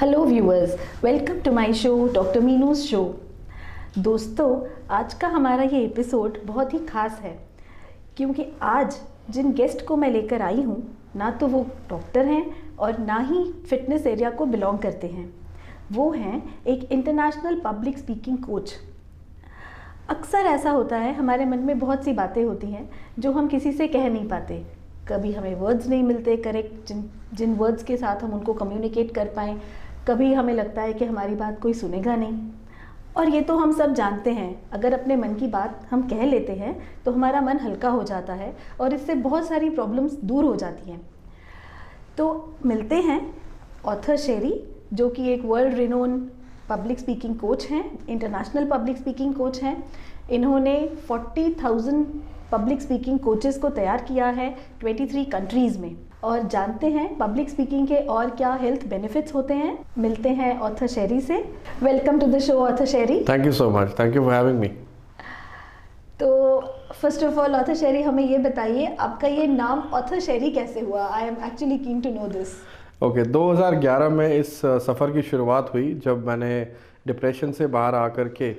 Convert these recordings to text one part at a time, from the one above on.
Hello viewers, welcome to my show doctor Meenu's show. दोस्तों, आज का हमारा ये एपिसोड बहुत ही खास है क्योंकि आज जिन गेस्ट को मैं लेकर आई हूँ ना तो वो डॉक्टर हैं और ना ही फिटनेस एरिया को बिलोंग करते हैं। वो हैं एक इंटरनेशनल पब्लिक स्पीकिंग कोच। अक्सर ऐसा होता है, हमारे मन में बहुत सी बातें होती हैं जो हम किसी से कह नहीं पाते। कभी हमें वर्ड्स नहीं मिलते करेक्ट, जिन वर्ड्स के साथ हम उनको कम्युनिकेट कर पाएँ। कभी हमें लगता है कि हमारी बात कोई सुनेगा नहीं। और ये तो हम सब जानते हैं, अगर अपने मन की बात हम कह लेते हैं तो हमारा मन हल्का हो जाता है और इससे बहुत सारी प्रॉब्लम्स दूर हो जाती हैं। तो मिलते हैं ऑथर शेरी, जो कि एक world renowned public speaking coach हैं, इंटरनेशनल पब्लिक स्पीकिंग कोच हैं। इन्होंने 40,000 पब्लिक स्पीकिंग कोचेस को तैयार किया है 23 कंट्रीज़ में। और जानते हैं पब्लिक स्पीकिंग के और क्या हेल्थ बेनिफिट्स होते हैं। मिलते हैं ऑथर शेरी से। Welcome to the show author Sherry. Thank you so much, thank you for having me. तो फर्स्ट ऑफ ऑल ऑथर शेरी, हमें ये बताइए आपका ये नाम ऑथर शेरी कैसे हुआ? I am actually keen to know this. Okay, 2011 में इस सफ़र की शुरुआत हुई जब मैंने डिप्रेशन से बाहर आकर के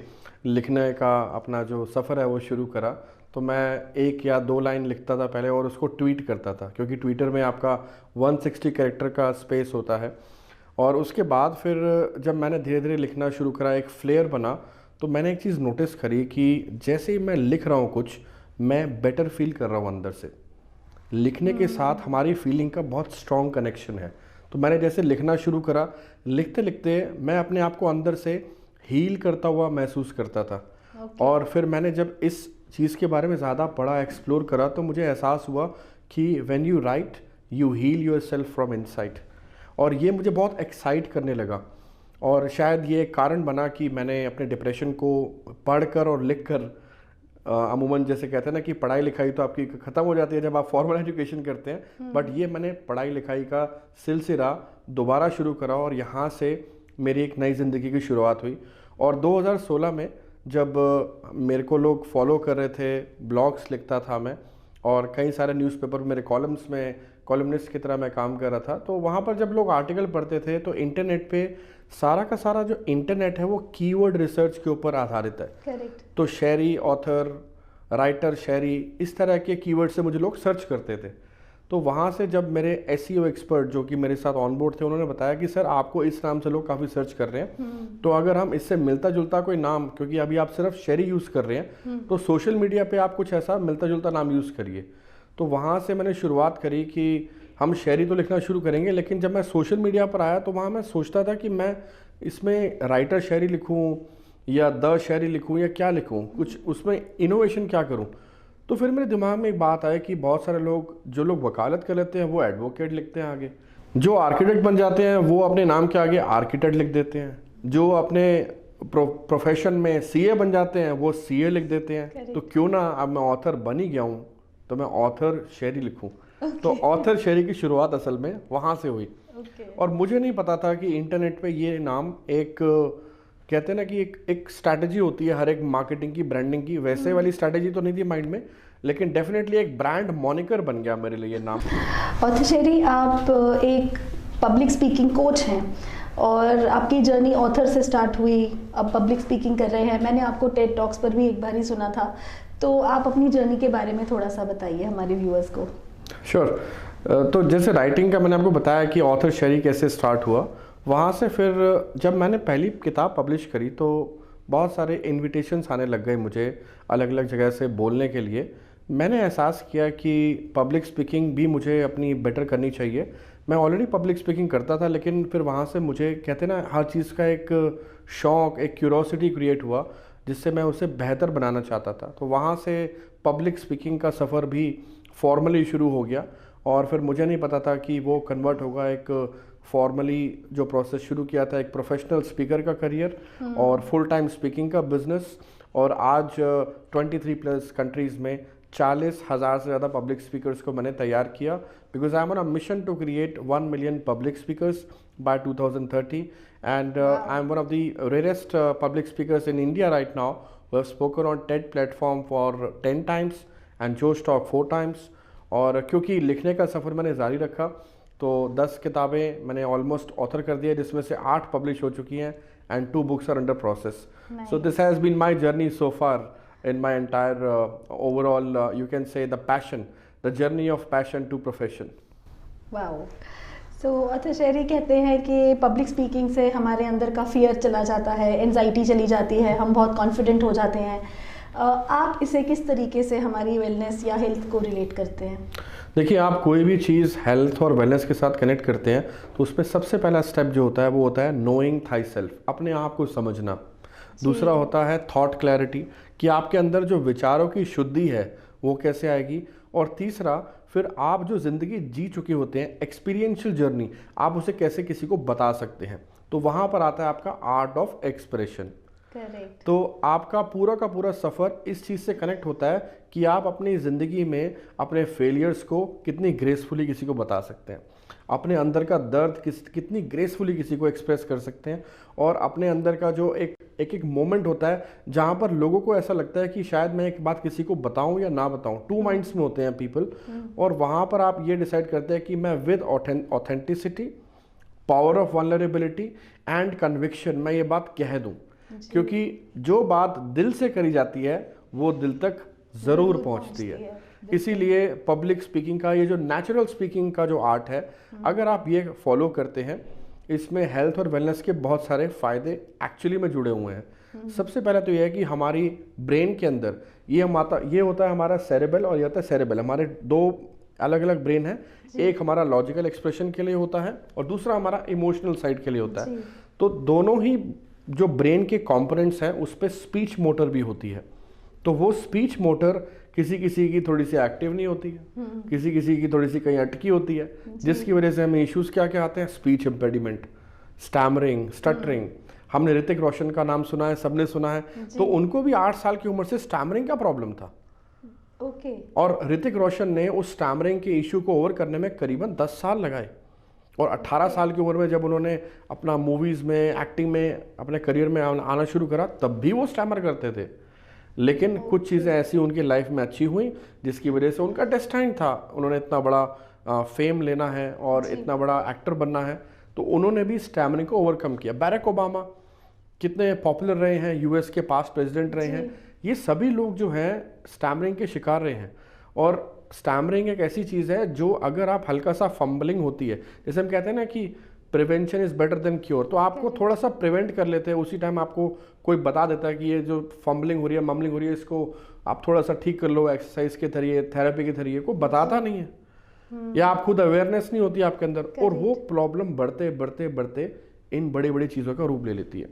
लिखने का अपना जो सफ़र है वो शुरू करा। तो मैं 1 या 2 लाइन लिखता था पहले और उसको ट्वीट करता था, क्योंकि ट्विटर में आपका 160 कैरेक्टर का स्पेस होता है। और उसके बाद फिर जब मैंने धीरे धीरे लिखना शुरू करा, एक फ्लेयर बना, तो मैंने एक चीज़ नोटिस करी कि जैसे ही मैं लिख रहा हूँ कुछ, मैं बेटर फील कर रहा हूँ अंदर से। लिखने के साथ हमारी फीलिंग का बहुत स्ट्रॉन्ग कनेक्शन है। तो मैंने जैसे लिखना शुरू करा, लिखते लिखते मैं अपने आप को अंदर से हील करता हुआ महसूस करता था। और फिर मैंने जब इस चीज़ के बारे में ज़्यादा पढ़ा, एक्सप्लोर करा, तो मुझे एहसास हुआ कि when you write you heal yourself from inside. और ये मुझे बहुत एक्साइट करने लगा। और शायद ये एक कारण बना कि मैंने अपने डिप्रेशन को पढ़कर और लिखकर, अमूमन जैसे कहते हैं ना कि पढ़ाई लिखाई तो आपकी ख़त्म हो जाती है जब आप फॉर्मल एजुकेशन करते हैं, बट ये मैंने पढ़ाई लिखाई का सिलसिला दोबारा शुरू करा और यहाँ से मेरी एक नई ज़िंदगी की शुरुआत हुई। और 2016 में जब मेरे को लोग फॉलो कर रहे थे, ब्लॉग्स लिखता था मैं और कई सारे न्यूज़पेपर मेरे कॉलम्स में कॉलमनिस्ट की तरह मैं काम कर रहा था, तो वहाँ पर जब लोग आर्टिकल पढ़ते थे तो इंटरनेट पे सारा का सारा जो इंटरनेट है वो कीवर्ड रिसर्च के ऊपर आधारित है। करेक्ट। तो शेरी, ऑथर, राइटर, शेरी, इस तरह के कीवर्ड से मुझे लोग सर्च करते थे। तो वहाँ से जब मेरे एसईओ एक्सपर्ट जो कि मेरे साथ ऑन बोर्ड थे, उन्होंने बताया कि सर आपको इस नाम से लोग काफ़ी सर्च कर रहे हैं, तो अगर हम इससे मिलता जुलता कोई नाम, क्योंकि अभी आप सिर्फ शेरी यूज़ कर रहे हैं, तो सोशल मीडिया पे आप कुछ ऐसा मिलता जुलता नाम यूज़ करिए। तो वहाँ से मैंने शुरुआत करी कि हम शेरी तो लिखना शुरू करेंगे, लेकिन जब मैं सोशल मीडिया पर आया तो वहाँ मैं सोचता था कि मैं इसमें राइटर शेरी लिखूँ या द शेरी लिखूँ या क्या लिखूँ, कुछ उसमें इनोवेशन क्या करूँ। तो फिर मेरे दिमाग में एक बात आई कि बहुत सारे लोग, जो लोग वकालत कर लेते हैं वो एडवोकेट लिखते हैं आगे, जो आर्किटेक्ट बन जाते हैं वो अपने नाम के आगे आर्किटेक्ट लिख देते हैं, जो अपने प्रोफेशन में सीए बन जाते हैं वो सीए लिख देते हैं। तो क्यों ना, अब मैं ऑथर बन ही गया हूँ तो मैं ऑथर शेरी लिखूँ। तो ऑथर शेरी की शुरुआत असल में वहाँ से हुई। और मुझे नहीं पता था कि इंटरनेट पे ये नाम एक, कहते हैं ना कि एक स्ट्रैटेजी होती है हर एक मार्केटिंग की, ब्रांडिंग की, वैसे वाली स्ट्रैटेजी तो नहीं थी माइंड में, लेकिन डेफिनेटली एक ब्रांड मॉनिकर बन गया मेरे लिए नाम। ऑथर शेरी, आप एक पब्लिक स्पीकिंग कोच हैं और आपकी जर्नी ऑथर से स्टार्ट हुई, अब पब्लिक स्पीकिंग कर रहे हैं। मैंने आपको टेड टॉक्स पर भी एक बार ही सुना था, तो आप अपनी जर्नी के बारे में थोड़ा सा बताइए हमारे व्यूअर्स को। श्योर। तो जैसे राइटिंग का मैंने आपको बताया कि ऑथर शेरी कैसे स्टार्ट हुआ, वहाँ से फिर जब मैंने पहली किताब पब्लिश करी तो बहुत सारे इनविटेशंस आने लग गए मुझे अलग अलग जगह से बोलने के लिए। मैंने एहसास किया कि पब्लिक स्पीकिंग भी मुझे अपनी बेटर करनी चाहिए। मैं ऑलरेडी पब्लिक स्पीकिंग करता था, लेकिन फिर वहाँ से मुझे, कहते ना, हर चीज़ का एक शौक़, एक क्यूरोसिटी क्रिएट हुआ जिससे मैं उसे बेहतर बनाना चाहता था। तो वहाँ से पब्लिक स्पीकिंग का सफ़र भी फॉर्मली शुरू हो गया। और फिर मुझे नहीं पता था कि वो कन्वर्ट होगा, एक फॉर्मली जो प्रोसेस शुरू किया था, एक प्रोफेशनल स्पीकर का करियर और फुल टाइम स्पीकिंग का बिजनेस। और आज 23+ कंट्रीज़ में 40,000 से ज़्यादा पब्लिक स्पीकर्स को मैंने तैयार किया, because I am on a mission to create 1 million public speakers by 2030 and I am one of the rarest public speakers in India right now who have spoken on TED platform for 10 times and Josh Talk 4 times। और क्योंकि लिखने का सफ़र मैंने जारी रखा तो 10 किताबें मैंने ऑलमोस्ट ऑथर कर दिया, जिसमें से 8 पब्लिश हो चुकी हैं and 2 books are under process. So this has been my journey so far in my entire overall you can say the journey of passion to profession. Wow. So अतः शहरी कहते हैं कि पब्लिक स्पीकिंग से हमारे अंदर का फियर चला जाता है, एंजाइटी चली जाती है, हम बहुत कॉन्फिडेंट हो जाते हैं. आप इसे किस तरीके से हमारी वेलनेस या हेल्थ को रिलेट करते हैं? देखिए, आप कोई भी चीज़ हेल्थ और वेलनेस के साथ कनेक्ट करते हैं तो उसमें सबसे पहला स्टेप जो होता है वो होता है नोइंग थाई सेल्फ, अपने आप को समझना. दूसरा होता है थॉट क्लैरिटी, कि आपके अंदर जो विचारों की शुद्धि है वो कैसे आएगी. और तीसरा, फिर आप जो ज़िंदगी जी चुके होते हैं, एक्सपीरियंशियल जर्नी, आप उसे कैसे किसी को बता सकते हैं. तो वहाँ पर आता है आपका आर्ट ऑफ एक्सप्रेशन. करेक्ट. तो आपका पूरा का पूरा सफ़र इस चीज़ से कनेक्ट होता है कि आप अपनी ज़िंदगी में अपने फेलियर्स को कितनी ग्रेसफुली किसी को बता सकते हैं, अपने अंदर का दर्द कितनी ग्रेसफुली किसी को एक्सप्रेस कर सकते हैं, और अपने अंदर का जो एक मोमेंट होता है जहाँ पर लोगों को ऐसा लगता है कि शायद मैं एक बात किसी को बताऊं या ना बताऊं. 2 माइंड्स में होते हैं पीपल, और वहाँ पर आप ये डिसाइड करते हैं कि मैं with authenticity, power of vulnerability and conviction मैं ये बात कह दूं. क्योंकि जो बात दिल से करी जाती है वो दिल तक ज़रूर पहुंचती है. इसीलिए पब्लिक स्पीकिंग का ये जो नेचुरल स्पीकिंग का जो आर्ट है, अगर आप ये फॉलो करते हैं, इसमें हेल्थ और वेलनेस के बहुत सारे फ़ायदे एक्चुअली में जुड़े हुए हैं. सबसे पहले तो ये है कि हमारी ब्रेन के अंदर ये होता है हमारा सेरेबल और ये होता है सेरेबल. हमारे 2 अलग अलग ब्रेन है. एक हमारा लॉजिकल एक्सप्रेशन के लिए होता है और दूसरा हमारा इमोशनल साइड के लिए होता है. तो दोनों ही जो ब्रेन के कंपोनेंट्स हैं उस पर स्पीच मोटर भी होती है. तो वो स्पीच मोटर किसी किसी की थोड़ी सी एक्टिव नहीं होती है, किसी किसी की थोड़ी सी कहीं अटकी होती है, जिसकी वजह से हमें इश्यूज क्या क्या आते हैं. Speech impediment, stammering, stuttering. हमने ऋतिक रोशन का नाम सुना है, सबने सुना है. तो उनको भी 8 साल की उम्र से स्टैमरिंग का प्रॉब्लम था. ओके. और ऋतिक रोशन ने उस स्टैमरिंग के इशू को ओवर करने में करीबन 10 साल लगाए. और 18 साल की उम्र में जब उन्होंने अपना मूवीज़ में, एक्टिंग में, अपने करियर में आना शुरू करा, तब भी वो स्टैमर करते थे. लेकिन कुछ चीज़ें ऐसी उनकी लाइफ में अच्छी हुई जिसकी वजह से उनका डेस्टाइन था, उन्होंने इतना बड़ा फेम लेना है और इतना बड़ा एक्टर बनना है, तो उन्होंने भी स्टैमरिंग को ओवरकम किया. बैरक ओबामा कितने पॉपुलर रहे हैं, यूएस के पास्ट प्रेसिडेंट रहे हैं. ये सभी लोग जो हैं स्टैमरिंग के शिकार रहे हैं. और स्टैमरिंग एक ऐसी चीज़ है जो अगर आप हल्का सा फंबलिंग होती है, जैसे हम कहते हैं ना कि prevention is better than cure, तो आपको थोड़ा सा प्रिवेंट कर लेते हैं. उसी टाइम आपको कोई बता देता है कि ये जो फंबलिंग हो रही है, ममलिंग हो रही है, इसको आप थोड़ा सा ठीक कर लो एक्सरसाइज के जरिए, थेरेपी के जरिए. को बताता नहीं है, या आप खुद अवेयरनेस नहीं होती आपके अंदर, और वो प्रॉब्लम बढ़ते बढ़ते बढ़ते इन बड़ी बड़ी चीज़ों का रूप ले लेती है.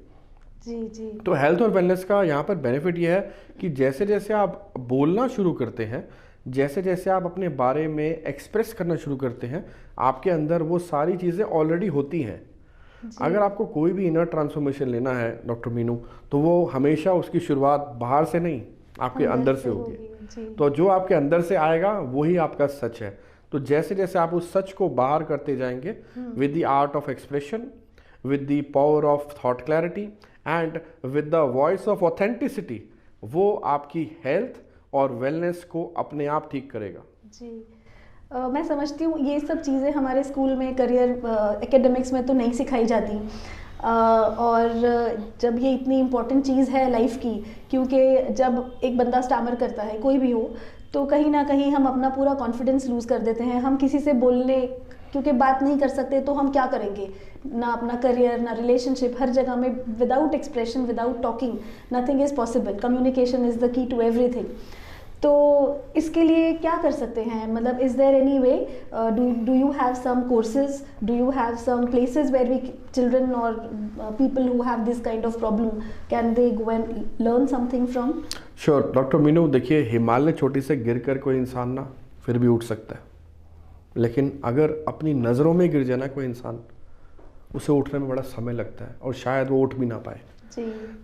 जी. तो हेल्थ और वेलनेस का यहाँ पर बेनिफिट ये है कि जैसे जैसे आप बोलना शुरू करते हैं, जैसे जैसे आप अपने बारे में एक्सप्रेस करना शुरू करते हैं, आपके अंदर वो सारी चीज़ें ऑलरेडी होती हैं. अगर आपको कोई भी इनर ट्रांसफॉर्मेशन लेना है डॉक्टर मीनू, तो वो हमेशा उसकी शुरुआत बाहर से नहीं, आपके अंदर से होगी. तो जो आपके अंदर से आएगा वही आपका सच है. तो जैसे जैसे आप उस सच को बाहर करते जाएंगे with the art of expression, with the power of thought clarity and with the voice of authenticity, वो आपकी हेल्थ और वेलनेस को अपने आप ठीक करेगा. जी. मैं समझती हूँ ये सब चीज़ें हमारे स्कूल में, करियर एकेडमिक्स में तो नहीं सिखाई जाती. और जब ये इतनी इम्पोर्टेंट चीज़ है लाइफ की, क्योंकि जब एक बंदा स्टैमर करता है, कोई भी हो, तो कहीं ना कहीं हम अपना पूरा कॉन्फिडेंस लूज़ कर देते हैं. हम किसी से बोलने, क्योंकि बात नहीं कर सकते, तो हम क्या करेंगे, ना अपना करियर, ना रिलेशनशिप, हर जगह में without expression, without talking nothing is possible. Communication is the key to everything. तो इसके लिए क्या कर सकते हैं, मतलब is there any way, do you have some courses, do you have some places where we children और people who have this kind of problem can they go and learn something from? Sure doctor Meenu. देखिए, हिमालय चोटी से गिर कर कोई इंसान ना फिर भी उठ सकता है, लेकिन अगर अपनी नज़रों में गिर जाए ना कोई इंसान, उसे उठने में बड़ा समय लगता है और शायद वो उठ भी ना पाए.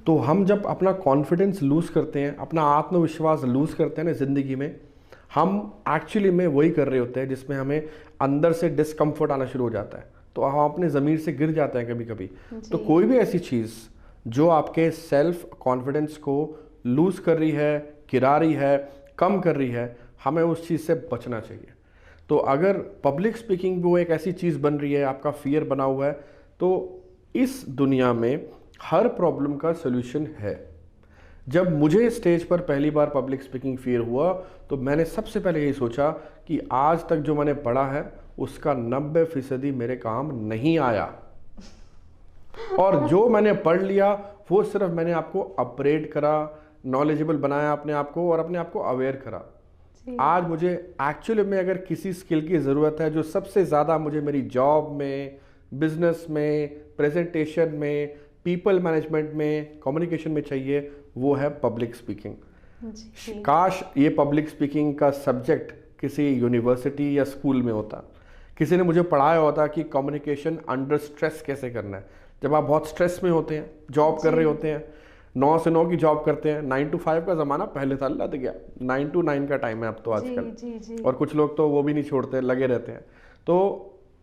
तो हम जब अपना कॉन्फिडेंस लूज़ करते हैं, अपना आत्मविश्वास लूज़ करते हैं ना ज़िंदगी में, हम एक्चुअली में वही कर रहे होते हैं जिसमें हमें अंदर से डिस्कम्फर्ट आना शुरू हो जाता है. तो हम अपने ज़मीर से गिर जाते हैं कभी कभी. तो कोई भी ऐसी चीज़ जो आपके सेल्फ कॉन्फिडेंस को लूज़ कर रही है, गिरा रही है, कम कर रही है, हमें उस चीज़ से बचना चाहिए. तो अगर पब्लिक स्पीकिंग वो एक ऐसी चीज़ बन रही है, आपका फियर बना हुआ है, तो इस दुनिया में हर प्रॉब्लम का सोल्यूशन है। जब मुझे स्टेज पर पहली बार पब्लिक स्पीकिंग फियर हुआ तो मैंने सबसे पहले यही सोचा कि आज तक जो मैंने पढ़ा है उसका 90% मेरे काम नहीं आया, और जो मैंने पढ़ लिया वो सिर्फ मैंने आपको अपग्रेड करा, नॉलेजेबल बनाया अपने आप को और अपने आप को अवेयर करा। आज मुझे एक्चुअली में अगर किसी स्किल की ज़रूरत है जो सबसे ज़्यादा मुझे मेरी जॉब में, बिजनेस में, प्रेजेंटेशन में, पीपल मैनेजमेंट में, कम्युनिकेशन में चाहिए, वो है पब्लिक स्पीकिंग। काश ये पब्लिक स्पीकिंग का सब्जेक्ट किसी यूनिवर्सिटी या स्कूल में होता, किसी ने मुझे पढ़ाया होता कि कम्युनिकेशन अंडर स्ट्रेस कैसे करना है। जब आप बहुत स्ट्रेस में होते हैं, जॉब कर रहे होते हैं, 9 से 9 की जॉब करते हैं, 9 to 5 का ज़माना पहले था, लग गया 9 to 9 का टाइम है अब तो आजकल। और कुछ लोग तो वो भी नहीं छोड़ते, लगे रहते हैं। तो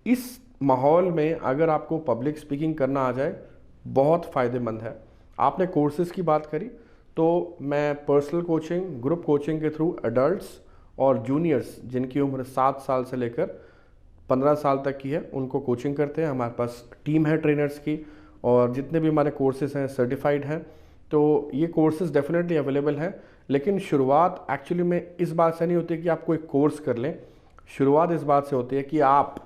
इस माहौल में अगर आपको पब्लिक स्पीकिंग करना आ जाए, बहुत फ़ायदेमंद है। आपने कोर्सेज़ की बात करी, तो मैं पर्सनल कोचिंग, ग्रुप कोचिंग के थ्रू एडल्ट्स और जूनियर्स जिनकी उम्र 7 साल से लेकर 15 साल तक की है उनको कोचिंग करते हैं। हमारे पास टीम है ट्रेनर्स की, और जितने भी हमारे कोर्सेज़ हैं सर्टिफाइड हैं। तो ये कोर्सेज़ डेफिनेटली अवेलेबल हैं, लेकिन शुरुआत एक्चुअली में इस बात से नहीं होती कि आप कोई कोर्स कर लें। शुरुआत इस बात से होती है कि आप,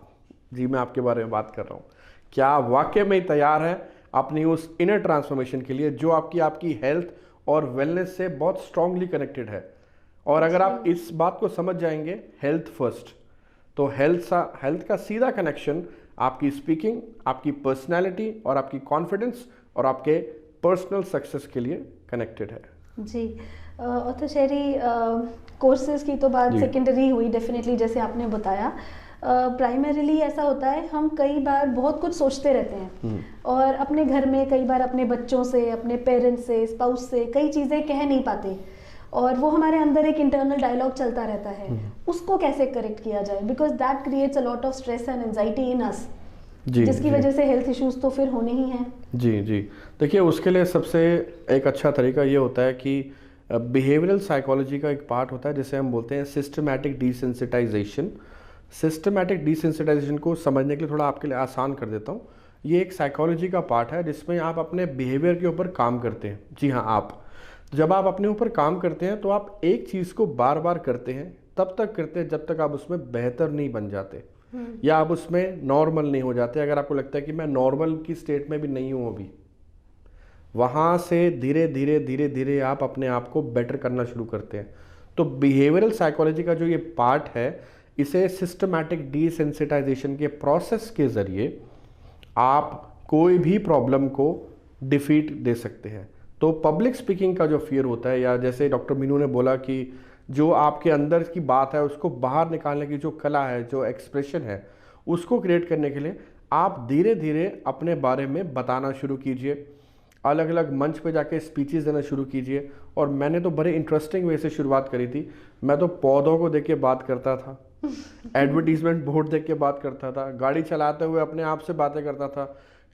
जी मैं आपके बारे में बात कर रहा हूँ, क्या आप वाकई में तैयार हैं अपनी उस इनर ट्रांसफॉर्मेशन के लिए जो आपकी हेल्थ और वेलनेस से बहुत स्ट्रांगली कनेक्टेड है। और अगर आप इस बात को समझ जाएंगे, हेल्थ फर्स्ट, तो हेल्थ का सीधा कनेक्शन आपकी स्पीकिंग, आपकी पर्सनैलिटी और आपकी कॉन्फिडेंस और आपके पर्सनल सक्सेस के लिए कनेक्टेड है। जी, तो शहरी कोर्सेज की तो बात सेकेंडरी हुई डेफिनेटली, जैसे आपने बताया। प्राइमरीली ऐसा होता है, हम कई बार बहुत कुछ सोचते रहते हैं और अपने घर में कई बार अपने बच्चों से, अपने पेरेंट्स से, स्पाउस से कई चीज़ें कह नहीं पाते, और वो हमारे अंदर एक इंटरनल डायलॉग चलता रहता है। उसको कैसे करेक्ट किया जाए, because that creates a lot of stress and anxiety in us, जिसकी वजह से हेल्थ इश्यूज तो फिर होने ही हैं। जी जी, देखिए उसके लिए सबसे एक अच्छा तरीका ये होता है कि बिहेवियरल साइकोलॉजी का एक पार्ट होता है जिसे हम बोलते हैं सिस्टमैटिक डिसेंसिटाइजेशन। सिस्टमैटिक डिसेंसिटाइजेशन को समझने के लिए थोड़ा आपके लिए आसान कर देता हूँ। ये एक साइकोलॉजी का पार्ट है जिसमें आप अपने बिहेवियर के ऊपर काम करते हैं। जी हाँ, आप जब आप अपने ऊपर काम करते हैं तो आप एक चीज़ को बार बार करते हैं, तब तक करते हैं जब तक आप उसमें बेहतर नहीं बन जाते या आप उसमें नॉर्मल नहीं हो जाते। अगर आपको लगता है कि मैं नॉर्मल की स्टेट में भी नहीं हूँ अभी, वहाँ से धीरे धीरे धीरे धीरे आप अपने आप को बेटर करना शुरू करते हैं। तो बिहेवियरल साइकोलॉजी का जो ये पार्ट है, इसे सिस्टमैटिक डिसेंसिटाइजेशन के प्रोसेस के ज़रिए आप कोई भी प्रॉब्लम को डिफीट दे सकते हैं। तो पब्लिक स्पीकिंग का जो फियर होता है, या जैसे डॉक्टर मीनू ने बोला कि जो आपके अंदर की बात है उसको बाहर निकालने की जो कला है, जो एक्सप्रेशन है, उसको क्रिएट करने के लिए आप धीरे धीरे अपने बारे में बताना शुरू कीजिए, अलग अलग मंच पे जाके स्पीचेस देना शुरू कीजिए। और मैंने तो बड़े इंटरेस्टिंग वे से शुरुआत करी थी। मैं तो पौधों को देख के बात करता था, एडवर्टीजमेंट बोर्ड देख के बात करता था, गाड़ी चलाते हुए अपने आप से बातें करता था।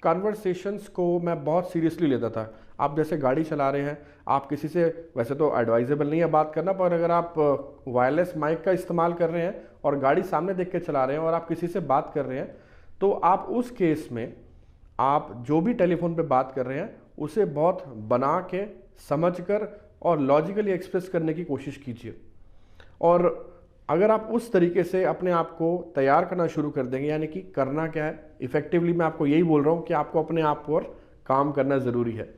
कन्वर्सेशंस को मैं बहुत सीरियसली लेता था। आप जैसे गाड़ी चला रहे हैं, आप किसी से, वैसे तो एडवाइजेबल नहीं है बात करना, पर अगर आप वायरलेस माइक का इस्तेमाल कर रहे हैं और गाड़ी सामने देख के चला रहे हैं और आप किसी से बात कर रहे हैं, तो आप उस केस में आप जो भी टेलीफोन पे बात कर रहे हैं उसे बहुत बना के, समझ कर और लॉजिकली एक्सप्रेस करने की कोशिश कीजिए। और अगर आप उस तरीके से अपने आप को तैयार करना शुरू कर देंगे, यानी कि करना क्या है इफ़ेक्टिवली, मैं आपको यही बोल रहा हूँ कि आपको अपने आप पर काम करना ज़रूरी है।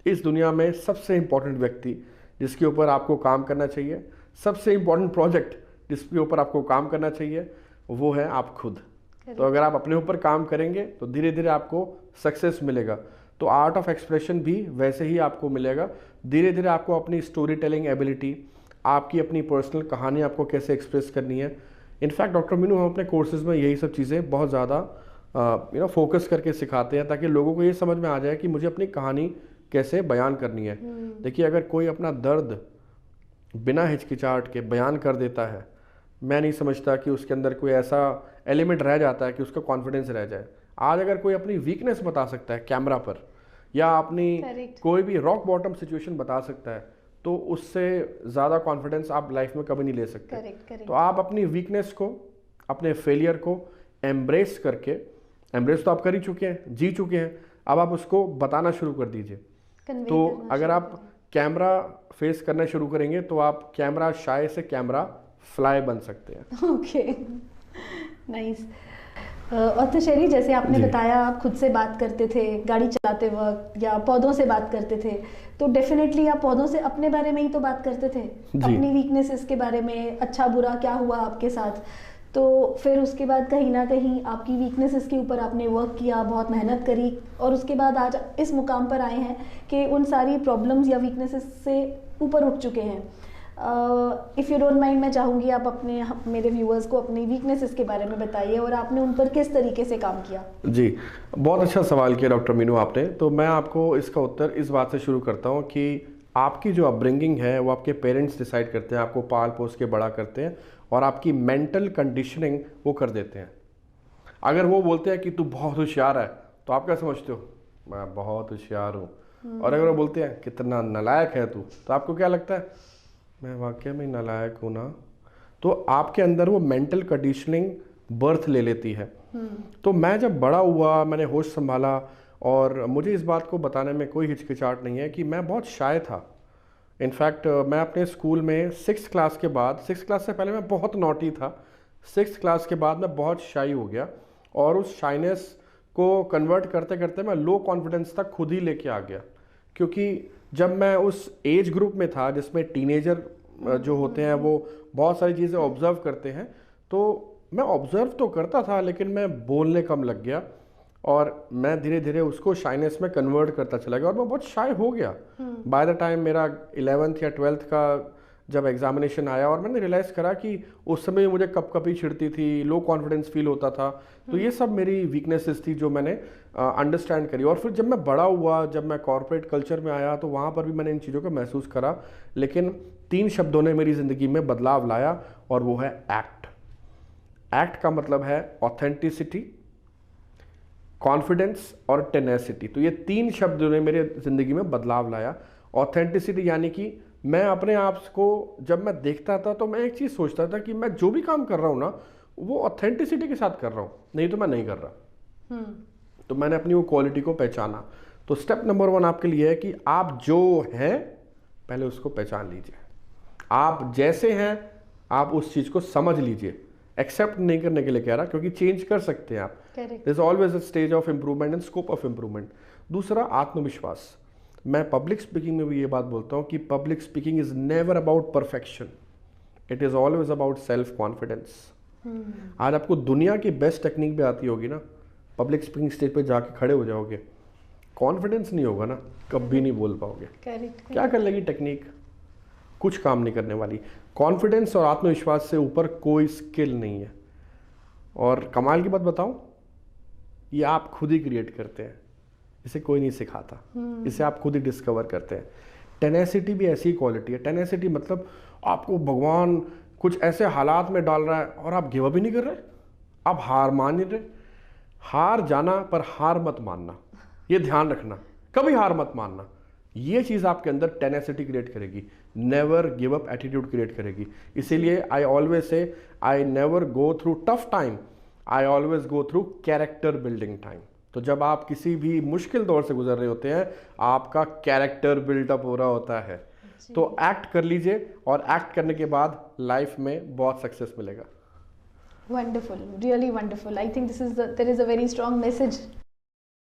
इस दुनिया में सबसे इम्पॉर्टेंट व्यक्ति जिसके ऊपर आपको काम करना चाहिए, सबसे इम्पॉर्टेंट प्रोजेक्ट जिसके ऊपर आपको काम करना चाहिए, वो है आप खुद। तो अगर आप अपने ऊपर काम करेंगे तो धीरे धीरे आपको सक्सेस मिलेगा। तो आर्ट ऑफ एक्सप्रेशन भी वैसे ही आपको मिलेगा। धीरे धीरे आपको अपनी स्टोरी टेलिंग एबिलिटी, आपकी अपनी पर्सनल कहानी आपको कैसे एक्सप्रेस करनी है। इनफैक्ट डॉक्टर मीनू हम अपने कोर्सेज में यही सब चीज़ें बहुत ज़्यादा फोकस करके सिखाते हैं, ताकि लोगों को ये समझ में आ जाए कि मुझे अपनी कहानी कैसे बयान करनी है। देखिए, अगर कोई अपना दर्द बिना हिचकिचाहट के बयान कर देता है, मैं नहीं समझता कि उसके अंदर कोई ऐसा एलिमेंट रह जाता है कि उसका कॉन्फिडेंस रह जाए। आज अगर कोई अपनी वीकनेस बता सकता है कैमरा पर, या अपनी कोई भी रॉक बॉटम सिचुएशन बता सकता है, तो उससे ज़्यादा कॉन्फिडेंस आप लाइफ में कभी नहीं ले सकते। तो आप अपनी वीकनेस को अपने फेलियर को एम्ब्रेस करके, एम्ब्रेस तो आप कर ही चुके हैं, जी चुके हैं, अब आप उसको बताना शुरू कर दीजिए। तो अगर आप कैमरा फेस करना शुरू करेंगे तो आप कैमरा शाय से कैमरा फ्लाई बन सकते हैं। Okay, nice. और तो शरी, जैसे आपने बताया आप खुद से बात करते थे गाड़ी चलाते वक्त या पौधों से बात करते थे, तो डेफिनेटली आप पौधों से अपने बारे में ही तो बात करते थे, अपनी वीकनेसेस के बारे में, अच्छा बुरा क्या हुआ आपके साथ। तो फिर उसके बाद कहीं ना कहीं आपकी वीकनेसेस के ऊपर आपने वर्क किया, बहुत मेहनत करी, और उसके बाद आज इस मुकाम पर आए हैं कि उन सारी प्रॉब्लम्स या वीकनेसेस से ऊपर उठ चुके हैं। इफ़ यू डोंट माइंड, मैं चाहूँगी आप अपने मेरे व्यूअर्स को अपनी वीकनेसेस के बारे में बताइए और आपने उन पर किस तरीके से काम किया। जी, बहुत अच्छा सवाल किया डॉक्टर मीनू आपने। तो मैं आपको इसका उत्तर इस बात से शुरू करता हूँ कि आपकी जो अपब्रिंगिंग है वो आपके पेरेंट्स डिसाइड करते हैं, आपको पाल पोस के बड़ा करते हैं और आपकी मेंटल कंडीशनिंग वो कर देते हैं। अगर वो बोलते हैं कि तू बहुत होशियार है तो आप क्या समझते हो? मैं बहुत होशियार हूँ। और अगर वो बोलते हैं कितना नालायक है तू, तो आपको क्या लगता है? मैं वाकई में नालायक हूँ ना। तो आपके अंदर वो मेंटल कंडीशनिंग बर्थ ले लेती है। तो मैं जब बड़ा हुआ, मैंने होश संभाला, और मुझे इस बात को बताने में कोई हिचकिचाहट नहीं है कि मैं बहुत शाय था। इनफैक्ट मैं अपने स्कूल में 6th क्लास के बाद, 6th क्लास से पहले मैं बहुत नॉटी था, 6th क्लास के बाद मैं बहुत शाई हो गया, और उस शाइनेस को कन्वर्ट करते करते मैं लो कॉन्फिडेंस तक खुद ही लेके आ गया। क्योंकि जब मैं उस एज ग्रुप में था जिसमें टीनेजर जो होते हैं वो बहुत सारी चीज़ें ऑब्जर्व करते हैं, तो मैं ऑब्जर्व तो करता था लेकिन मैं बोलने कम लग गया, और मैं धीरे धीरे उसको शाइनेस में कन्वर्ट करता चला गया और मैं बहुत शाय हो गया। बाय द टाइम मेरा 11th या 12th का जब एग्जामिनेशन आया और मैंने रियलाइज़ करा कि उस समय मुझे कपकपी छिड़ती थी, लो कॉन्फिडेंस फील होता था, तो ये सब मेरी वीकनेसेस थी जो मैंने अंडरस्टैंड करी। और फिर जब मैं बड़ा हुआ, जब मैं कॉर्पोरेट कल्चर में आया, तो वहाँ पर भी मैंने इन चीज़ों को महसूस करा, लेकिन 3 शब्दों ने मेरी ज़िंदगी में बदलाव लाया, और वो है एक्ट। एक्ट का मतलब है ऑथेंटिसिटी, कॉन्फिडेंस और टेनेसिटी। तो ये 3 शब्दों ने मेरे ज़िंदगी में बदलाव लाया। ऑथेंटिसिटी यानी कि मैं अपने आप को जब मैं देखता था तो मैं एक चीज़ सोचता था कि मैं जो भी काम कर रहा हूँ ना वो ऑथेंटिसिटी के साथ कर रहा हूँ, नहीं तो मैं नहीं कर रहा। तो मैंने अपनी वो क्वालिटी को पहचाना। तो स्टेप नंबर 1 आपके लिए है कि आप जो हैं पहले उसको पहचान लीजिए। आप जैसे हैं आप उस चीज़ को समझ लीजिए। एक्सेप्ट नहीं करने के लिए कह रहा, क्योंकि चेंज कर सकते हैं आप। There is always a stage of improvement and scope of improvement. दूसरा, आत्मविश्वास। मैं पब्लिक स्पीकिंग में भी ये बात बोलता हूँ कि public speaking is never about perfection, it is always about self confidence. आज आपको दुनिया की बेस्ट टेक्निक भी आती होगी ना, पब्लिक स्पीकिंग स्टेज पे जाके खड़े हो जाओगे, कॉन्फिडेंस नहीं होगा ना, कभी नहीं बोल पाओगे। क्या कर लेगी टेक्निक? कुछ काम नहीं करने वाली। कॉन्फिडेंस और आत्मविश्वास से ऊपर कोई स्किल नहीं है। और कमाल की बात बताऊं, ये आप खुद ही क्रिएट करते हैं, इसे कोई नहीं सिखाता, इसे आप खुद ही डिस्कवर करते हैं। टेनेसिटी भी ऐसी क्वालिटी है। टेनेसिटी मतलब आपको भगवान कुछ ऐसे हालात में डाल रहा है और आप गिव अप ही नहीं कर रहे, आप हार मान नहीं रहे। हार जाना पर हार मत मानना, ये ध्यान रखना, कभी हार मत मानना। ये चीज़ आपके अंदर टेनेसिटी क्रिएट करेगी, never give up attitude create करेगी। इसीलिए I always say I never go through tough time, I always go through character building time. तो जब आप किसी भी मुश्किल दौर से गुजर रहे होते हैं, आपका कैरेक्टर बिल्डअप हो रहा होता है। तो एक्ट कर लीजिए, और एक्ट करने के बाद लाइफ में बहुत सक्सेस मिलेगा। Wonderful, really wonderful. I think there is a very strong message.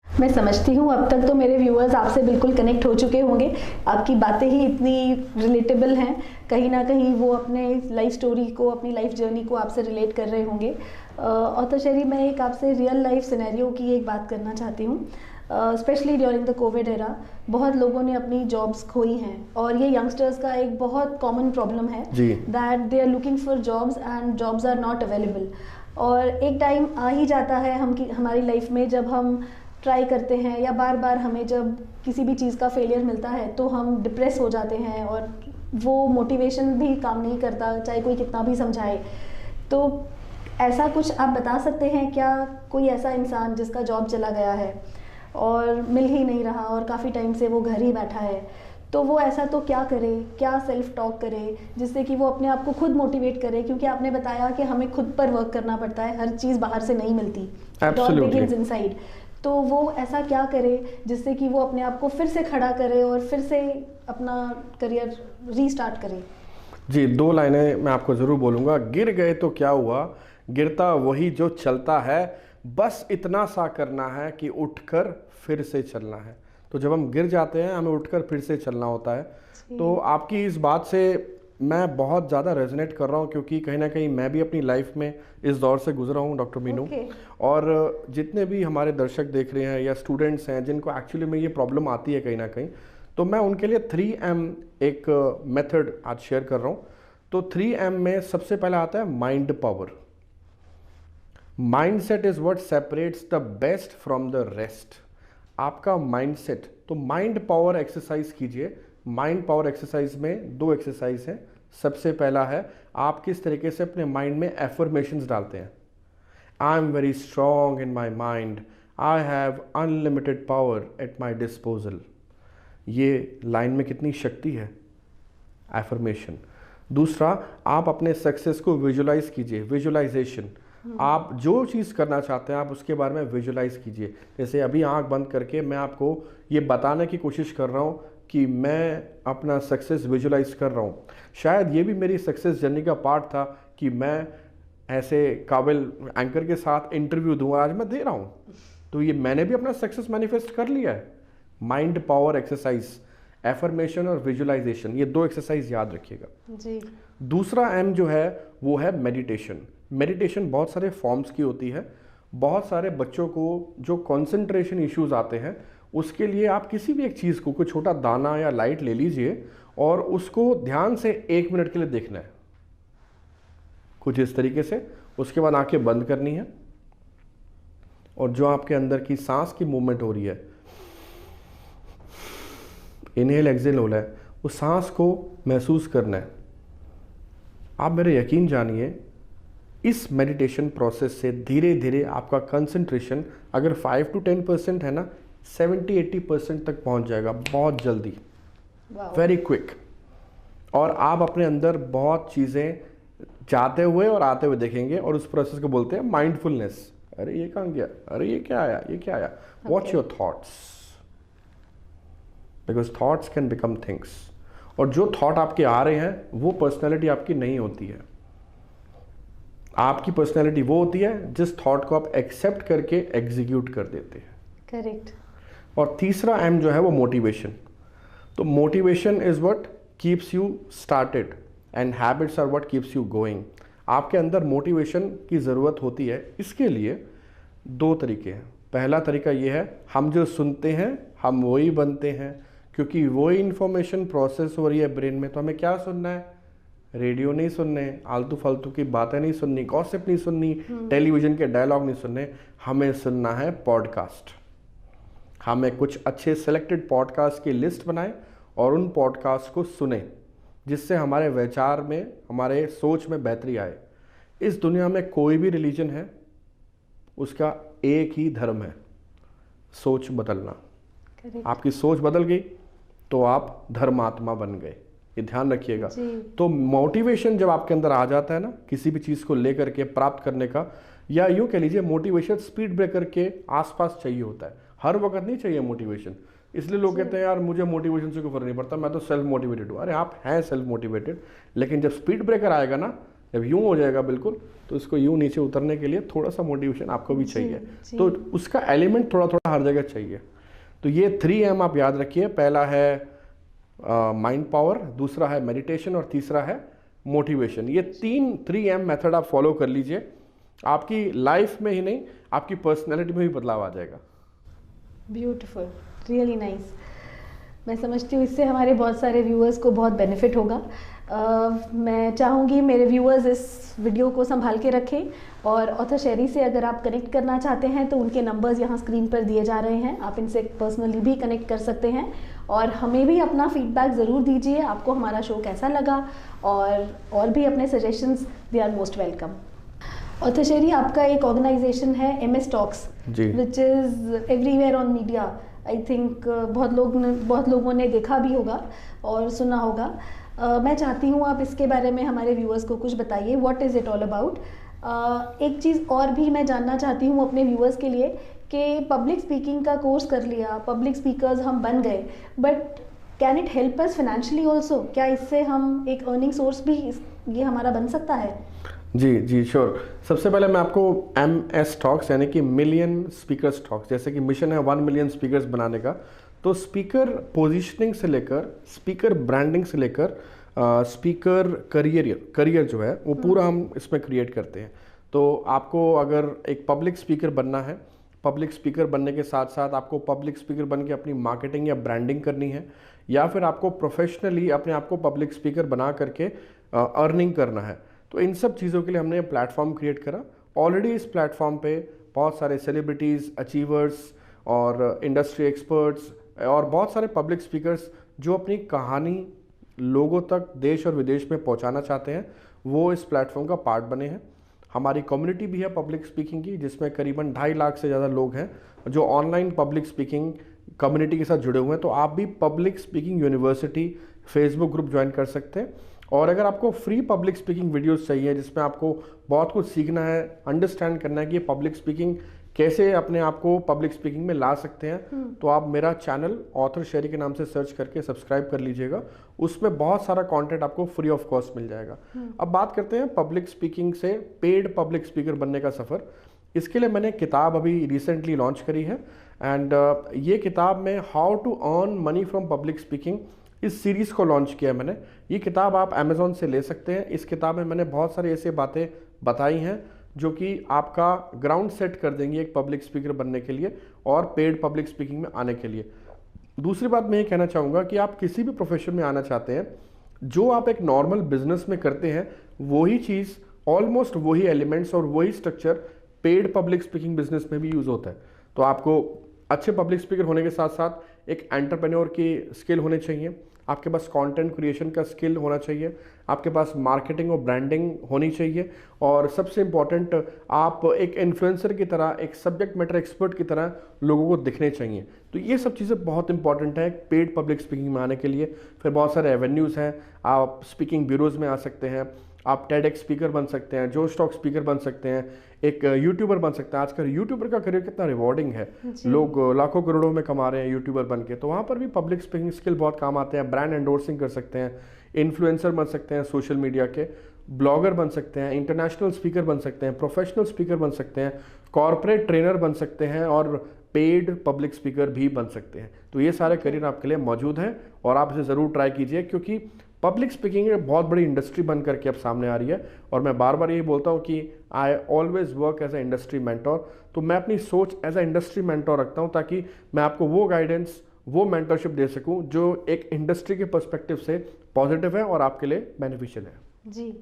मैं समझती हूँ अब तक तो मेरे व्यूअर्स आपसे बिल्कुल कनेक्ट हो चुके होंगे। आपकी बातें ही इतनी रिलेटेबल हैं, कहीं ना कहीं वो अपने लाइफ स्टोरी को, अपनी लाइफ जर्नी को आपसे रिलेट कर रहे होंगे। और तो शरी, मैं एक आपसे रियल लाइफ सिनेरियो की एक बात करना चाहती हूँ। Specially during the Covid era बहुत लोगों ने अपनी जॉब्स खोई हैं, और ये यंगस्टर्स का एक बहुत कॉमन प्रॉब्लम है that they are looking for jobs and jobs are not available. और एक टाइम आ ही जाता है हमारी लाइफ में जब हम ट्राई करते हैं, या बार बार हमें जब किसी भी चीज़ का फेलियर मिलता है तो हम डिप्रेस हो जाते हैं, और वो मोटिवेशन भी काम नहीं करता, चाहे कोई कितना भी समझाए। तो ऐसा कुछ आप बता सकते हैं क्या? कोई ऐसा इंसान जिसका जॉब चला गया है और मिल ही नहीं रहा और काफ़ी टाइम से वो घर ही बैठा है, तो वो ऐसा तो क्या करे, क्या सेल्फ टॉक करे जिससे कि वो अपने आप को खुद मोटिवेट करे, क्योंकि आपने बताया कि हमें खुद पर वर्क करना पड़ता है, हर चीज़ बाहर से नहीं मिलती, इट ऑल बिगिंस इनसाइड। तो वो ऐसा क्या करे जिससे कि वो अपने आप को फिर से खड़ा करे और फिर से अपना करियर रीस्टार्ट करे? जी, 2 लाइनें मैं आपको ज़रूर बोलूँगा। गिर गए तो क्या हुआ, गिरता वही जो चलता है, बस इतना सा करना है कि उठकर फिर से चलना है। तो जब हम गिर जाते हैं हमें उठकर फिर से चलना होता है। तो आपकी इस बात से मैं बहुत ज़्यादा रेजोनेट कर रहा हूँ, क्योंकि कहीं ना कहीं मैं भी अपनी लाइफ में इस दौर से गुजरा हूँ डॉक्टर मीनू। और जितने भी हमारे दर्शक देख रहे हैं या स्टूडेंट्स हैं जिनको एक्चुअली में ये प्रॉब्लम आती है कहीं ना कहीं, तो मैं उनके लिए 3M एक मेथड आज शेयर कर रहा हूँ। तो 3M में सबसे पहला आता है mind power. Mindset is what separates the best from the rest. आपका माइंडसेट, तो माइंड पावर एक्सरसाइज कीजिए। माइंड पावर एक्सरसाइज में 2 एक्सरसाइज हैं। सबसे पहला है आप किस तरीके से अपने माइंड में एफर्मेशंस डालते हैं। I am very strong in my mind, I have unlimited power at my disposal. ये लाइन में कितनी शक्ति है, एफर्मेशन। दूसरा, आप अपने सक्सेस को विजुलाइज कीजिए, विजुलाइजेशन। आप जो चीज़ करना चाहते हैं आप उसके बारे में विजुलाइज कीजिए। जैसे अभी आंख बंद करके मैं आपको ये बताने की कोशिश कर रहा हूँ कि मैं अपना सक्सेस विजुलाइज कर रहा हूँ। शायद ये भी मेरी सक्सेस जर्नी का पार्ट था कि मैं ऐसे काबिल एंकर के साथ इंटरव्यू दूँ, आज मैं दे रहा हूँ। तो ये मैंने भी अपना सक्सेस मैनिफेस्ट कर लिया है। माइंड पावर एक्सरसाइज, एफर्मेशन और विजुलाइजेशन, ये 2 एक्सरसाइज याद रखिएगा जी। दूसरा M जो है वो है मेडिटेशन। मेडिटेशन बहुत सारे फॉर्म्स की होती है। बहुत सारे बच्चों को जो कंसंट्रेशन इश्यूज आते हैं उसके लिए आप किसी भी एक चीज़ को, कोई छोटा दाना या लाइट ले लीजिए और उसको ध्यान से 1 मिनट के लिए देखना है, कुछ इस तरीके से। उसके बाद आंखें बंद करनी है और जो आपके अंदर की सांस की मूवमेंट हो रही है, इनहेल एक्सेल हो रहा है, उस सांस को महसूस करना है। आप मेरे यकीन जानिए, इस मेडिटेशन प्रोसेस से धीरे धीरे आपका कंसंट्रेशन अगर 5 to 10% है ना, 70-80% तक पहुंच जाएगा बहुत जल्दी, वेरी क्विक। और आप अपने अंदर बहुत चीज़ें जाते हुए और आते हुए देखेंगे और उस प्रोसेस को बोलते हैं माइंडफुलनेस। अरे ये कहाँ गया, अरे ये क्या आया, ये क्या आया। Watch your thoughts, because thoughts can become things. और जो थॉट आपके आ रहे हैं वो पर्सनैलिटी आपकी नहीं होती है। आपकी पर्सनैलिटी वो होती है जिस थॉट को आप एक्सेप्ट करके एग्जीक्यूट कर देते हैं। करेक्ट। और तीसरा M जो है वो मोटिवेशन। तो motivation is what keeps you started and habits are what keeps you going. आपके अंदर मोटिवेशन की ज़रूरत होती है। इसके लिए 2 तरीके हैं। पहला तरीका ये है, हम जो सुनते हैं हम वही बनते हैं, क्योंकि वही इंफॉर्मेशन प्रोसेस हो रही है ब्रेन में। तो हमें क्या सुनना है, रेडियो नहीं सुनने, आलतू फालतू की बातें नहीं सुननी, गॉसिप नहीं सुननी, टेलीविज़न के डायलॉग नहीं सुनने, हमें सुनना है पॉडकास्ट। हमें कुछ अच्छे सेलेक्टेड पॉडकास्ट की लिस्ट बनाएं और उन पॉडकास्ट को सुने, जिससे हमारे विचार में, हमारे सोच में बेहतरी आए। इस दुनिया में कोई भी रिलीजन है, उसका एक ही धर्म है, सोच बदलना। आपकी सोच बदल गई तो आप धर्मात्मा बन गए, ये ध्यान रखिएगा। तो मोटिवेशन जब आपके अंदर आ जाता है ना, किसी भी चीज़ को लेकर के प्राप्त करने का, या यूँ कह लीजिए मोटिवेशन स्पीड ब्रेकर के आसपास चाहिए होता है, हर वक्त नहीं चाहिए मोटिवेशन। इसलिए लोग कहते हैं यार मुझे मोटिवेशन से कोई फर्क नहीं पड़ता, मैं तो सेल्फ मोटिवेटेड हूँ। अरे आप हैं सेल्फ मोटिवेटेड, लेकिन जब स्पीड ब्रेकर आएगा ना, जब यूँ हो जाएगा बिल्कुल, तो इसको यूँ नीचे उतरने के लिए थोड़ा सा मोटिवेशन आपको भी चाहिए। तो उसका एलिमेंट थोड़ा थोड़ा हर जगह चाहिए। तो ये 3M आप याद रखिए। पहला है माइंड पावर, दूसरा है मेडिटेशन और तीसरा है मोटिवेशन। ये 3M मेथड आप फॉलो कर लीजिए, आपकी लाइफ में ही नहीं आपकी पर्सनैलिटी में भी बदलाव आ जाएगा। Beautiful, really nice. मैं समझती हूँ इससे हमारे बहुत सारे व्यूअर्स को बहुत बेनिफिट होगा। मैं चाहूँगी मेरे व्यूअर्स इस वीडियो को संभाल के रखें, और ऑथर शेरी से अगर आप कनेक्ट करना चाहते हैं तो उनके नंबर्स यहाँ स्क्रीन पर दिए जा रहे हैं, आप इनसे पर्सनली भी कनेक्ट कर सकते हैं। और हमें भी अपना फीडबैक ज़रूर दीजिए, आपको हमारा शो कैसा लगा, और भी अपने suggestions, they are most welcome. Author Sherry, आपका एक ऑर्गेनाइजेशन है MS Talks, which is everywhere on media. I think बहुत लोगों ने देखा भी होगा और सुना होगा। मैं चाहती हूँ आप इसके बारे में हमारे व्यूअर्स को कुछ बताइए, what is it all about. एक चीज़ और भी मैं जानना चाहती हूँ अपने व्यूअर्स के लिए कि पब्लिक स्पीकिंग का कोर्स कर लिया, पब्लिक स्पीकर्स हम बन गए, but can it help us financially also? क्या इससे हम एक अर्निंग सोर्स भी ये हमारा बन सकता है? जी श्योर। सबसे पहले मैं आपको MS टॉक्स यानी कि मिलियन स्पीकर्स टॉक्स, जैसे कि मिशन है 1 मिलियन स्पीकर्स बनाने का, तो स्पीकर पोजीशनिंग से लेकर स्पीकर ब्रांडिंग से लेकर स्पीकर करियर जो है वो पूरा हम इसमें क्रिएट करते हैं। तो आपको अगर एक पब्लिक स्पीकर बनना है, पब्लिक स्पीकर बनने के साथ साथ आपको पब्लिक स्पीकर बन के अपनी मार्केटिंग या ब्रांडिंग करनी है, या फिर आपको प्रोफेशनली अपने आप को पब्लिक स्पीकर बना करके अर्निंग करना है, तो इन सब चीज़ों के लिए हमने प्लेटफॉर्म क्रिएट करा। ऑलरेडी इस प्लेटफॉर्म पे बहुत सारे सेलिब्रिटीज़, अचीवर्स और इंडस्ट्री एक्सपर्ट्स और बहुत सारे पब्लिक स्पीकर्स जो अपनी कहानी लोगों तक देश और विदेश में पहुंचाना चाहते हैं, वो इस प्लेटफॉर्म का पार्ट बने हैं। हमारी कम्युनिटी भी है पब्लिक स्पीकिंग की, जिसमें करीबन 2.5 लाख से ज़्यादा लोग हैं जो ऑनलाइन पब्लिक स्पीकिंग कम्युनिटी के साथ जुड़े हुए हैं। तो आप भी public speaking university Facebook group join कर सकते हैं। और अगर आपको फ्री पब्लिक स्पीकिंग वीडियोस चाहिए जिसमें आपको बहुत कुछ सीखना है, अंडरस्टैंड करना है कि पब्लिक स्पीकिंग कैसे अपने आप को पब्लिक स्पीकिंग में ला सकते हैं, तो आप मेरा चैनल ऑथर शेरी के नाम से सर्च करके सब्सक्राइब कर लीजिएगा। उसमें बहुत सारा कंटेंट आपको फ्री ऑफ कॉस्ट मिल जाएगा। अब बात करते हैं पब्लिक स्पीकिंग से पेड पब्लिक स्पीकर बनने का सफ़र। इसके लिए मैंने किताब अभी रिसेंटली लॉन्च करी है, एंड ये किताब में how to earn money from public speaking, इस सीरीज़ को लॉन्च किया है मैंने। ये किताब आप अमेज़ॉन से ले सकते हैं। इस किताब में मैंने बहुत सारी ऐसी बातें बताई हैं जो कि आपका ग्राउंड सेट कर देंगी एक पब्लिक स्पीकर बनने के लिए और पेड पब्लिक स्पीकिंग में आने के लिए। दूसरी बात मैं ये कहना चाहूँगा कि आप किसी भी प्रोफेशन में आना चाहते हैं, जो आप एक नॉर्मल बिजनेस में करते हैं वही चीज़, ऑलमोस्ट वही एलिमेंट्स और वही structure paid public speaking business में भी यूज़ होता है। तो आपको अच्छे पब्लिक स्पीकर होने के साथ साथ एक एंटरप्रेन्योर की स्किल होने चाहिए, आपके पास कंटेंट क्रिएशन का स्किल होना चाहिए, आपके पास मार्केटिंग और ब्रांडिंग होनी चाहिए, और सबसे इम्पॉर्टेंट आप एक इन्फ्लुएंसर की तरह, एक सब्जेक्ट मैटर एक्सपर्ट की तरह लोगों को दिखने चाहिए। तो ये सब चीज़ें बहुत इंपॉर्टेंट है पेड पब्लिक स्पीकिंग में आने के लिए। फिर बहुत सारे एवेन्यूज़ हैं, आप स्पीकिंग ब्यूरोज़ में आ सकते हैं, आप TEDx स्पीकर बन सकते हैं, जोश टॉक स्पीकर बन सकते हैं, एक यूट्यूबर बन सकते हैं। आजकल यूट्यूबर का करियर कितना रिवॉर्डिंग है, लोग लाखों करोड़ों में कमा रहे हैं यूट्यूबर बन के, तो वहाँ पर भी पब्लिक स्पीकिंग स्किल बहुत काम आते हैं। ब्रांड एंडोर्सिंग कर सकते हैं, इन्फ्लुएंसर बन सकते हैं, सोशल मीडिया के ब्लॉगर बन सकते हैं, इंटरनेशनल स्पीकर बन सकते हैं, प्रोफेशनल स्पीकर बन सकते हैं, कॉर्पोरेट ट्रेनर बन सकते हैं और पेड पब्लिक स्पीकर भी बन सकते हैं। तो ये सारे करियर आपके लिए मौजूद हैं और आप इसे ज़रूर ट्राई कीजिए, क्योंकि पब्लिक स्पीकिंग एक बहुत बड़ी इंडस्ट्री बन करके अब सामने आ रही है। और मैं बार बार यही बोलता हूँ कि I always work as a industry mentor. तो मैं अपनी सोच एज ए इंडस्ट्री मेंटोर रखता हूँ ताकि मैं आपको वो गाइडेंस, वो मेंटरशिप दे सकूँ जो एक इंडस्ट्री के पर्सपेक्टिव से पॉजिटिव है और आपके लिए बेनिफिशियल है। जी,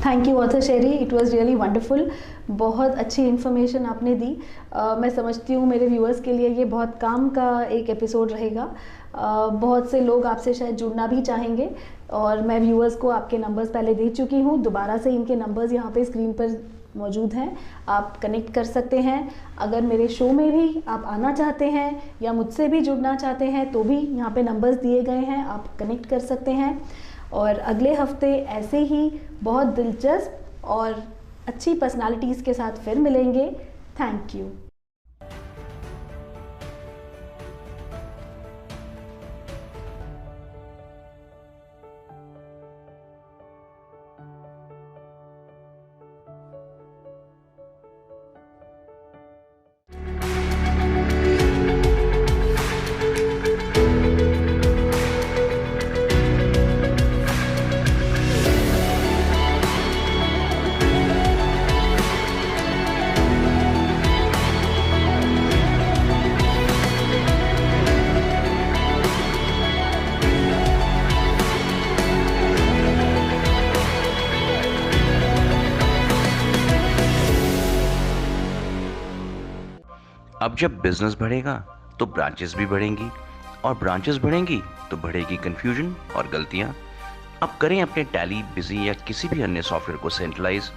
thank you author Sheri, it was really wonderful. बहुत अच्छी इन्फॉर्मेशन आपने दी। मैं समझती हूँ मेरे व्यूअर्स के लिए ये बहुत काम का एक एपिसोड रहेगा। बहुत से लोग आपसे शायद जुड़ना भी चाहेंगे और मैं व्यूअर्स को आपके नंबर्स पहले दे चुकी हूँ। दोबारा से इनके नंबर्स यहाँ पे स्क्रीन पर मौजूद हैं, आप कनेक्ट कर सकते हैं। अगर मेरे शो में भी आप आना चाहते हैं या मुझसे भी जुड़ना चाहते हैं तो भी यहाँ पे नंबर्स दिए गए हैं, आप कनेक्ट कर सकते हैं। और अगले हफ्ते ऐसे ही बहुत दिलचस्प और अच्छी पर्सनालिटीज़ के साथ फिर मिलेंगे। Thank you. अब जब बिजनेस बढ़ेगा तो ब्रांचेस भी बढ़ेंगी और ब्रांचेस बढ़ेंगी तो बढ़ेगी कंफ्यूजन और गलतियां। अब करें अपने टैली, बिजी या किसी भी अन्य सॉफ्टवेयर को सेंट्रलाइज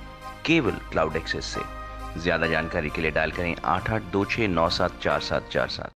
केवल क्लाउड एक्सेस से। ज्यादा जानकारी के लिए डायल करें 8826974747।